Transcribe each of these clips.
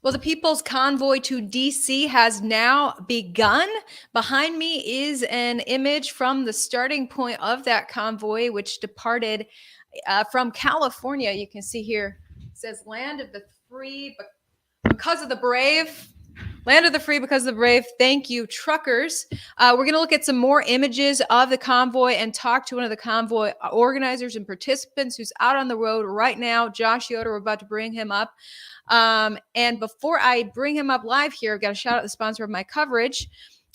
Well, the People's Convoy to DC has now begun. Behind me is an image from the starting point of that convoy, which departed from California. You can see here it says "Land of the Free because of the Brave." Land of the free because of the brave. Thank you, truckers. We're going to look at some more images of the convoy and talk to one of the convoy organizers and participants who's out on the road right now. Josh Yoder, we're about to bring him up. And before I bring him up live here, I've got to shout out the sponsor of my coverage,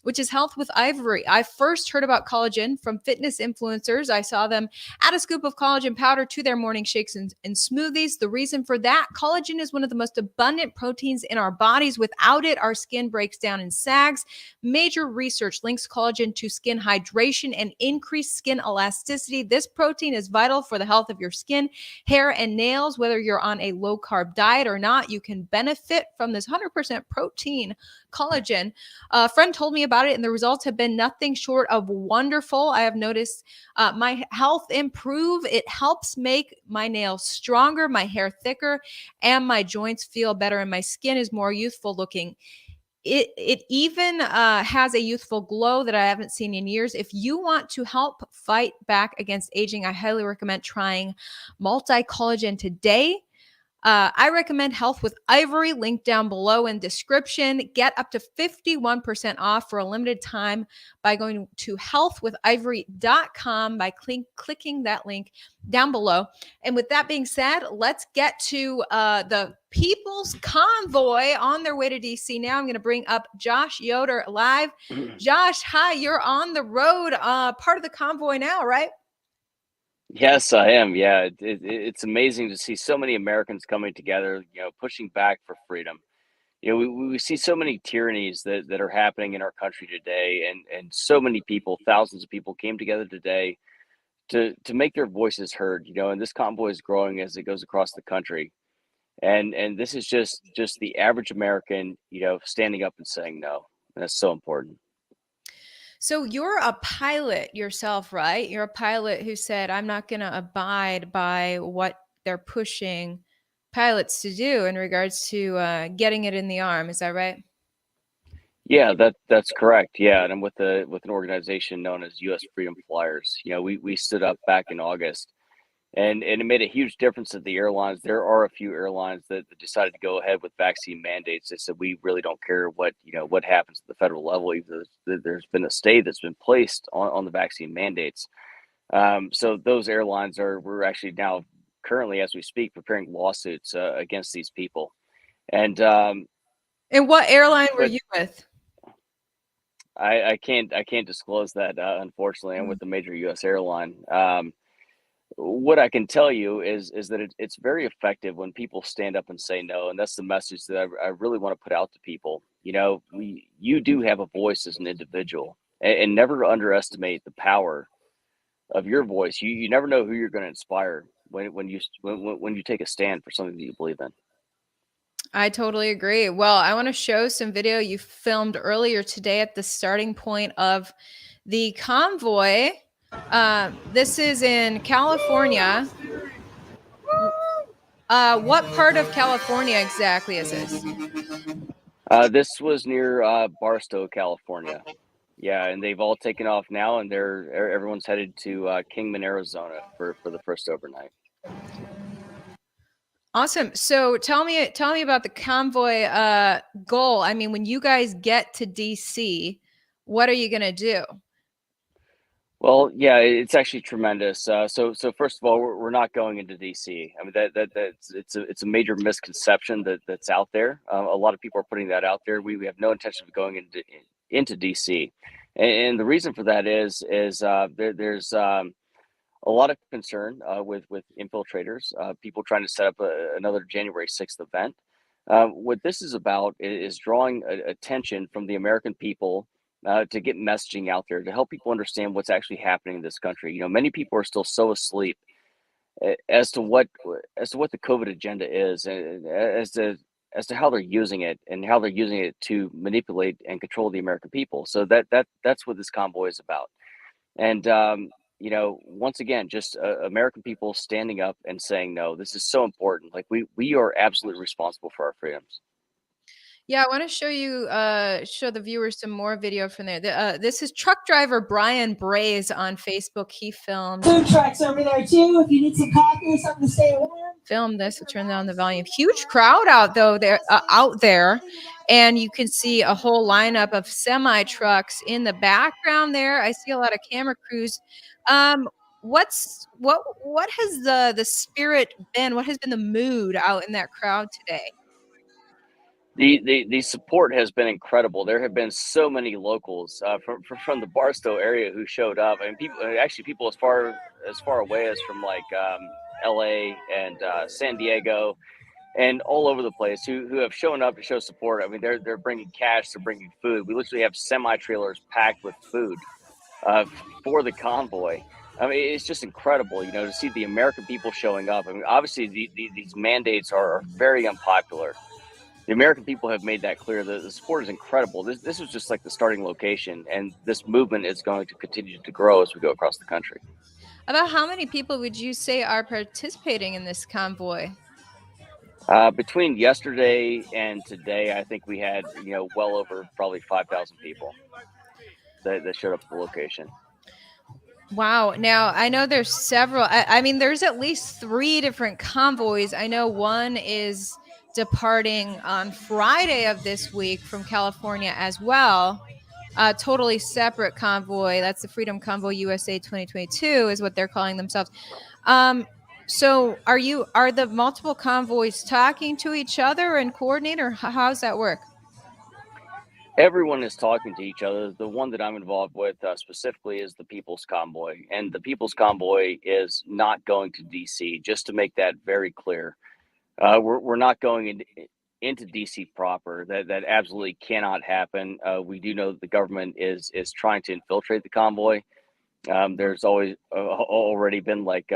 which is Health with Ivory. I first heard about collagen from fitness influencers. I saw them add a scoop of collagen powder to their morning shakes and smoothies. The reason for that, collagen is one of the most abundant proteins in our bodies. Without it, our skin breaks down and sags. Major research links collagen to skin hydration and increased skin elasticity. This protein is vital for the health of your skin, hair, and nails. Whether you're on a low-carb diet or not, you can benefit from this 100% protein collagen. A friend told me about it, and the results have been nothing short of wonderful. I have noticed my health improve. It helps make my nails stronger, my hair thicker, and my joints feel better, and my skin is more youthful looking. It even has a youthful glow that I haven't seen in years. If you want to help fight back against aging, I highly recommend trying multi-collagen today. I recommend Health with Ivory, link down below in description. Get up to 51% off for a limited time by going to healthwithivory.com by clicking that link down below. And with that being said, let's get to the People's Convoy on their way to DC. Now I'm going to bring up Josh Yoder live. Josh, hi, you're on the road, part of the convoy now, right? Yes, I am. Yeah, it's amazing to see so many Americans coming together, pushing back for freedom. We see so many tyrannies that are happening in our country today, and so many people, thousands of people came together today to make their voices heard, and this convoy is growing as it goes across the country. And this is just the average American, standing up and saying no. And that's so important. So you're a pilot yourself, right? You're a pilot who said, I'm not going to abide by what they're pushing pilots to do in regards to getting it in the arm. Is that right? Yeah, that's correct. Yeah, and I'm with an organization known as U.S. Freedom Flyers. We stood up back in August, and it made a huge difference at the airlines. There are a few airlines that decided to go ahead with vaccine mandates. They said we really don't care what happens at the federal level. Even though there's been a stay that's been placed on the vaccine mandates. So those airlines we're actually now currently as we speak preparing lawsuits against these people. And And what airline were but you with? I can't disclose that, unfortunately. I'm Mm. with a major U.S. airline. What I can tell you is that it's very effective when people stand up and say no, and that's the message that I really want to put out to people. You do have a voice as an individual, and never underestimate the power of your voice. You never know who you're going to inspire when you take a stand for something that you believe in. I totally agree. Well, I want to show some video you filmed earlier today at the starting point of the convoy. This is in California. What part of California exactly is this? This was near Barstow, California. Yeah, and they've all taken off now, and everyone's headed to Kingman, Arizona for the first overnight. Awesome. So tell me about the convoy goal. I mean, when you guys get to DC, what are you gonna do? Well, yeah, it's actually tremendous. So first of all, we're not going into DC. I mean that's a major misconception that's out there. A lot of people are putting that out there. We have no intention of going into DC, and the reason for that is there's a lot of concern with infiltrators, people trying to set up another January 6th event. What this is about is drawing attention from the American people to get messaging out there to help people understand what's actually happening in this country. Many people are still so asleep as to what the COVID agenda is, and as to how they're using it and how they're using it to manipulate and control the American people. So that's what this convoy is about. And once again, just American people standing up and saying no. This is so important. Like we are absolutely responsible for our freedoms. Yeah, I want to show you, show the viewers some more video from there. This is truck driver Brian Braze on Facebook. He Food trucks over there too. If you need some coffee or something to stay warm. Filmed this. We'll turn down the volume. Huge crowd out there, and you can see a whole lineup of semi trucks in the background there. I see a lot of camera crews. Um, what has the spirit been? What has been the mood out in that crowd today? The support has been incredible. There have been so many locals from the Barstow area who showed up. I mean, people as far away as from like L.A. and San Diego and all over the place who have shown up to show support. I mean, they're bringing cash, they're bringing food. We literally have semi trailers packed with food for the convoy. I mean, it's just incredible, to see the American people showing up. I mean, obviously these mandates are very unpopular. The American people have made that clear. The support is incredible. This was just like the starting location, and this movement is going to continue to grow as we go across the country. About how many people would you say are participating in this convoy? Between yesterday and today, I think we had well over probably 5,000 people that showed up at the location. Wow. Now, I know there's several. I mean, there's at least 3 different convoys. I know one is departing on Friday of this week from California as well. A totally separate convoy. That's the Freedom Convoy USA 2022 is what they're calling themselves. So are the multiple convoys talking to each other and coordinate, or how's that work? Everyone is talking to each other. The one that I'm involved with specifically is the People's Convoy, and the People's Convoy is not going to DC. Just to make that very clear, we're not going into DC proper. That absolutely cannot happen. We do know that the government is trying to infiltrate the convoy. There's always already been like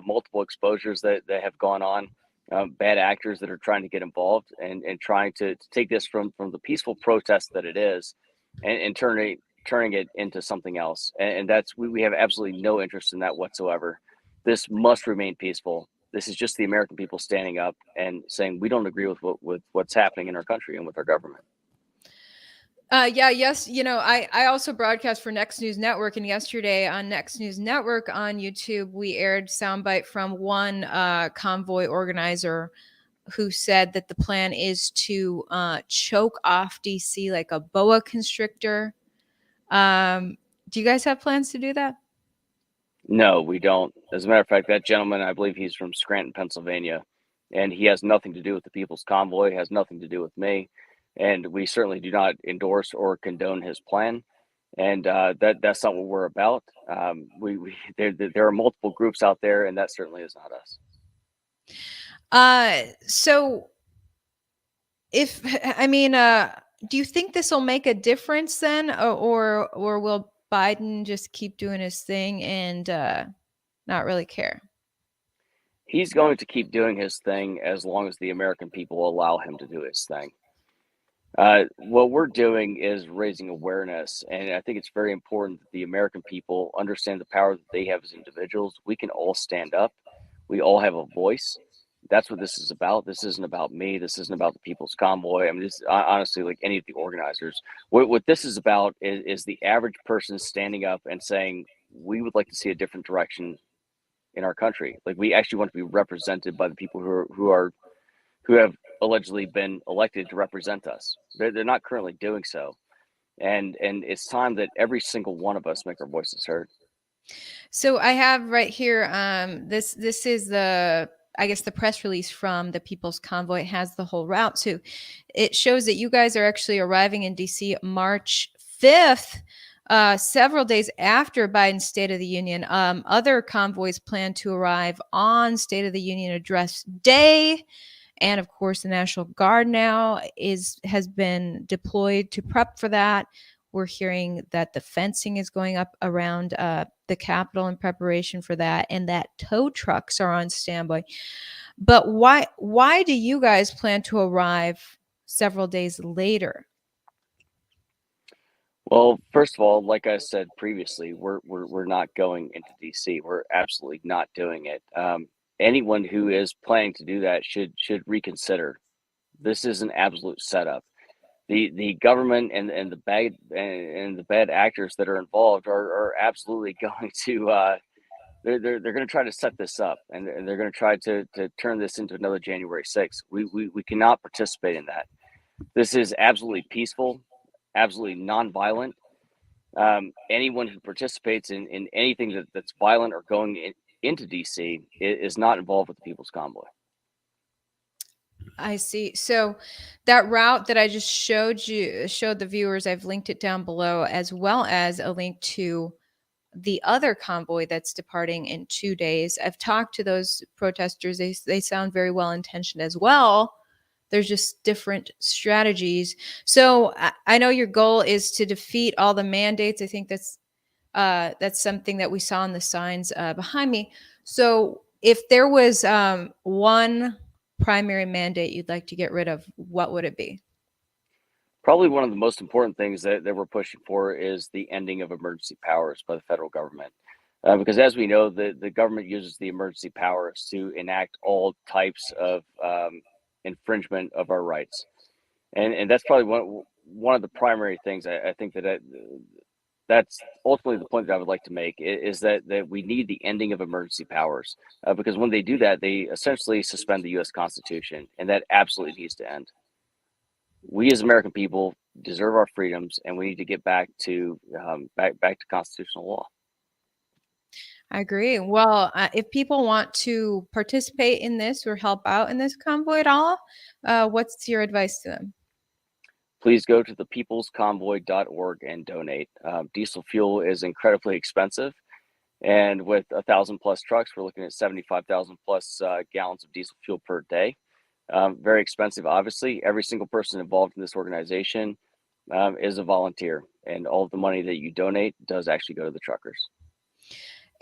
multiple exposures that have gone on. Bad actors that are trying to get involved and trying to take this from the peaceful protest that it is and turning it into something else. And that's we have absolutely no interest in that whatsoever. This must remain peaceful. This is just the American people standing up and saying we don't agree with what's happening in our country and with our government. Yes. I also broadcast for Next News Network, and yesterday on Next News Network on YouTube, we aired soundbite from one convoy organizer who said that the plan is to choke off DC like a boa constrictor. Do you guys have plans to do that? No, we don't. As a matter of fact, that gentleman, I believe he's from Scranton, Pennsylvania, and he has nothing to do with the People's Convoy, has nothing to do with me. And we certainly do not endorse or condone his plan. And that's not what we're about. There are multiple groups out there, and that certainly is not us. So do you think this will make a difference then, or will Biden just keep doing his thing and not really care? He's going to keep doing his thing as long as the American people allow him to do his thing. What we're doing is raising awareness, and I think it's very important that the American people understand the power that they have as individuals. We can all stand up. We all have a voice. That's what this is about. This isn't about me. This isn't about the People's Convoy. I mean, this honestly, like any of the organizers, what this is about is the average person standing up and saying, we would like to see a different direction in our country. Like, we actually want to be represented by the people who have allegedly been elected to represent us. They're not currently doing so. And it's time that every single one of us make our voices heard. So I have right here, this is the press release from the People's Convoy. It has the whole route too. It shows that you guys are actually arriving in DC March 5th, several days after Biden's State of the Union. Other convoys plan to arrive on State of the Union address day. And of course, the National Guard now has been deployed to prep for that. We're hearing that the fencing is going up around the Capitol in preparation for that, and that tow trucks are on standby. But why do you guys plan to arrive several days later? Well, first of all, like I said previously, we're not going into DC. We're absolutely not doing it. Anyone who is planning to do that should reconsider. This is an absolute setup. the government and the bad actors that are involved are absolutely going to they're going to try to set this up, and they're going to try to turn this into another January 6th. We cannot participate in that. This is absolutely peaceful, absolutely nonviolent. Anyone who participates in anything that's violent or going into DC is not involved with the People's Convoy. I see. So that route that I just showed the viewers, I've linked it down below, as well as a link to the other convoy that's departing in 2 days. I've talked to those protesters. They sound very well intentioned as well. There's just different strategies. So I know your goal is to defeat all the mandates. I think that's something that we saw in the signs behind me. So if there was one primary mandate you'd like to get rid of, what would it be? Probably one of the most important things that we're pushing for is the ending of emergency powers by the federal government. Because as we know, the government uses the emergency powers to enact all types of infringement of our rights. And that's probably one of the primary things I think that's ultimately the point that I would like to make, is that we need the ending of emergency powers, because when they do that, they essentially suspend the U.S. Constitution, and that absolutely needs to end. We as American people deserve our freedoms, and we need to get back to constitutional law. I agree. Well, if people want to participate in this or help out in this convoy at all, what's your advice to them? Please go to thepeoplesconvoy.org and donate. Diesel fuel is incredibly expensive, and with 1,000+ trucks, we're looking at 75,000+ gallons of diesel fuel per day. Very expensive, obviously. Every single person involved in this organization is a volunteer, and all of the money that you donate does actually go to the truckers.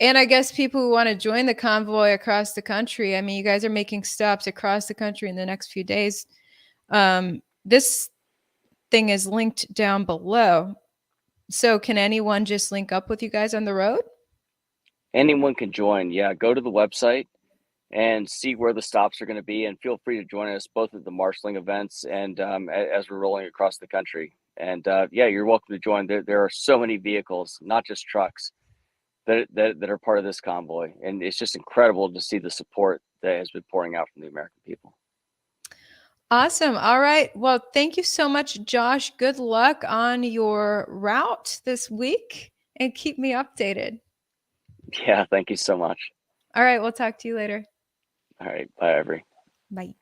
And I guess people who want to join the convoy across the country, I mean, you guys are making stops across the country in the next few days. This thing is linked down below. So can anyone just link up with you guys on the road? Anyone can join. Yeah, go to the website and see where the stops are going to be, and feel free to join us both at the marshaling events and as we're rolling across the country. And yeah, you're welcome to join. There are so many vehicles, not just trucks, that are part of this convoy, and it's just incredible to see the support that has been pouring out from the American people. Awesome. All right. Well, thank you so much, Josh. Good luck on your route this week, and keep me updated. Yeah, thank you so much. All right. We'll talk to you later. All right, bye, Ivory. Bye.